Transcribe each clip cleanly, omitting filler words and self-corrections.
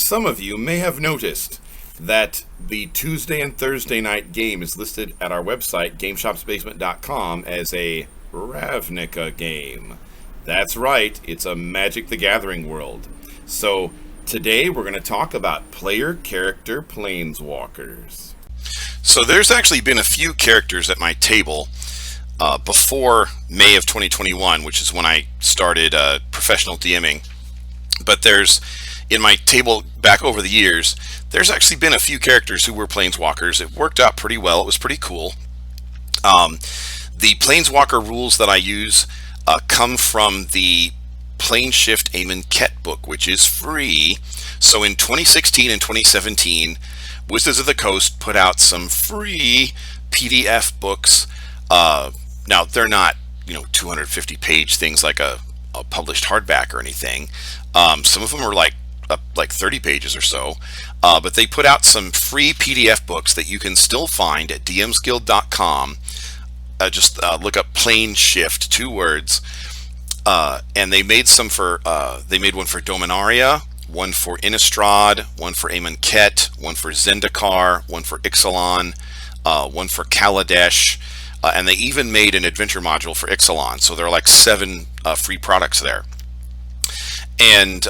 Some of you may have noticed that the Tuesday and Thursday night game is listed at our website, GameShopsBasement.com, as a Ravnica game. That's right, it's a Magic the Gathering world. So today we're going to talk about player character Planeswalkers. So there's actually been a few characters at my table before May of 2021, which is when I started professional DMing. But there's, in my table back over the years, there's actually been a few characters who were Planeswalkers. It worked out pretty well. It was pretty cool. The Planeswalker rules that I use come from the Planeshift Aemon Ket book, which is free. So in 2016 and 2017, Wizards of the Coast put out some free PDF books. Now they're not, 250 page things like a published hardback or anything. Some of them are like 30 pages or so, but they put out some free PDF books that you can still find at dmsguild.com. Just look up Planeshift, 2 words, and they made some for they made one for Dominaria, one for Innistrad, one for Aemon Ket, one for Zendikar, one for Ixalan, one for Kaladesh, and they even made an adventure module for Ixalan. So there are like 7 free products there. And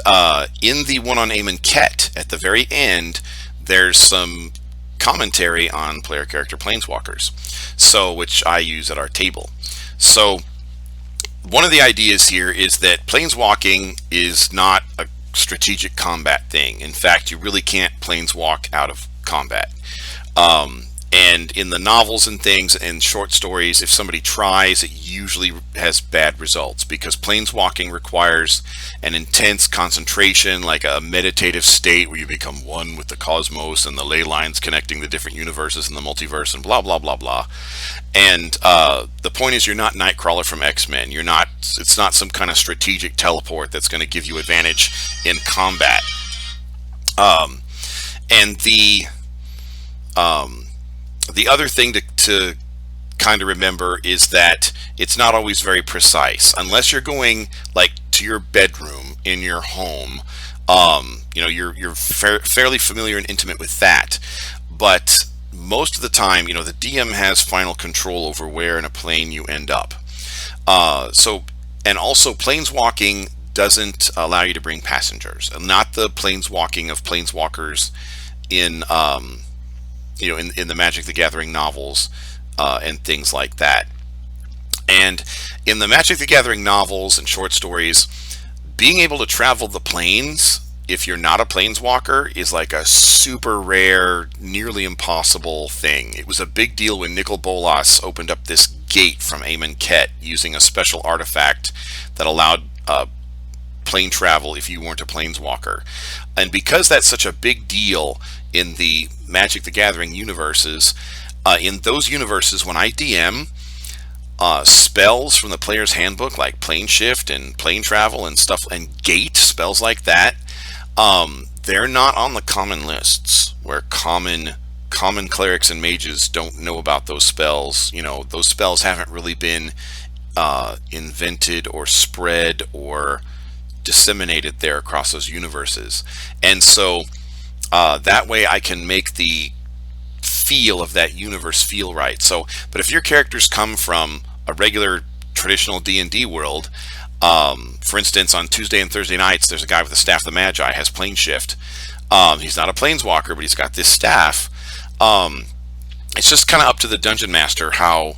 in the one on Aemon Ket, at the very end, there's some commentary on player character Planeswalkers, so which I use at our table. So one of the ideas here is that planeswalking is not a strategic combat thing. In fact, you really can't planeswalk out of combat. And in the novels and things and short stories, if somebody tries, it usually has bad results because planeswalking requires an intense concentration, like a meditative state where you become one with the cosmos and the ley lines connecting the different universes and the multiverse and blah, blah, blah, blah. And the point is, you're not Nightcrawler from X-Men. It's not some kind of strategic teleport that's going to give you advantage in combat. And the other thing to kind of remember is that it's not always very precise. Unless you're going like to your bedroom in your home, you're fairly familiar and intimate with that. But most of the time, the DM has final control over where in a plane you end up. And also planeswalking doesn't allow you to bring passengers, not the planeswalking of planeswalkers in in the Magic the Gathering novels and things like that. And in the Magic the Gathering novels and short stories, being able to travel the planes, if you're not a planeswalker, is like a super rare, nearly impossible thing. It was a big deal when Nicol Bolas opened up this gate from Aemon Ket using a special artifact that allowed plane travel if you weren't a planeswalker. And because that's such a big deal in the Magic the Gathering universes, in those universes, when I DM, spells from the player's handbook like plane shift and plane travel and stuff, and gate spells like that, they're not on the common lists, where common clerics and mages don't know about those spells. Those spells haven't really been invented or spread or disseminated there across those universes. And so that way I can make the feel of that universe feel right. So, but if your characters come from a regular traditional D&D world, for instance, on Tuesday and Thursday nights, there's a guy with the Staff of the Magi, has plane shift. He's not a planeswalker, but he's got this staff. It's just kind of up to the dungeon master how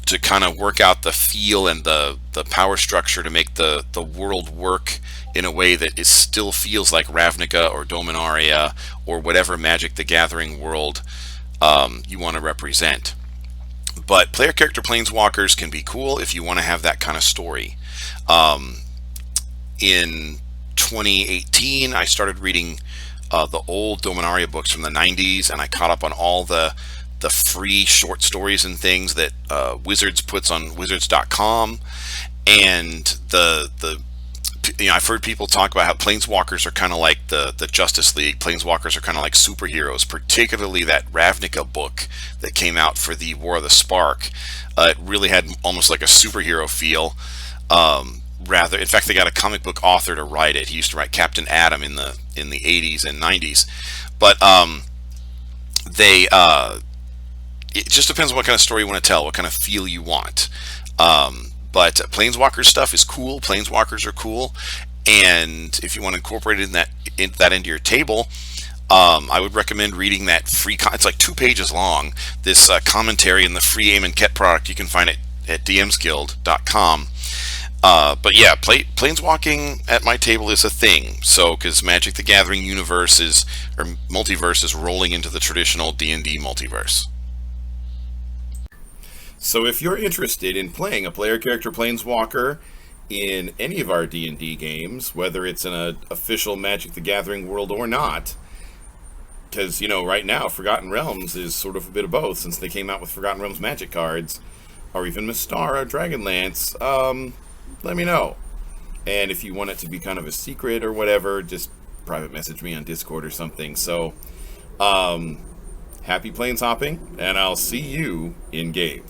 to kind of work out the feel and the power structure to make the world work in a way that it still feels like Ravnica or Dominaria or whatever Magic the Gathering world you want to represent. But player character planeswalkers can be cool if you want to have that kind of story. In 2018, I started reading the old Dominaria books from the 90s, and I caught up on all the free short stories and things that Wizards puts on wizards.com. And I've heard people talk about how planeswalkers are kind of like the Justice League. Planeswalkers are kind of like superheroes, particularly that Ravnica book that came out for the War of the Spark. It really had almost like a superhero feel. rather. In fact, they got a comic book author to write it. He used to write Captain Atom in the 80s and 90s. But they it just depends on what kind of story you want to tell, what kind of feel you want. But Planeswalker stuff is cool. Planeswalkers are cool, and if you want to incorporate that into your table, I would recommend reading that free. It's like 2 pages long. This commentary in the free Aim and Ket product you can find it at dmsguild.com. But yeah, planeswalking at my table is a thing. So, because Magic the Gathering universe or multiverse is rolling into the traditional D&D multiverse. So if you're interested in playing a player character planeswalker in any of our D&D games, whether it's in an official Magic the Gathering world or not, because, right now Forgotten Realms is sort of a bit of both, since they came out with Forgotten Realms Magic cards, or even Mystara, Dragonlance, let me know. And if you want it to be kind of a secret or whatever, just private message me on Discord or something. So, happy planes hopping, and I'll see you in game.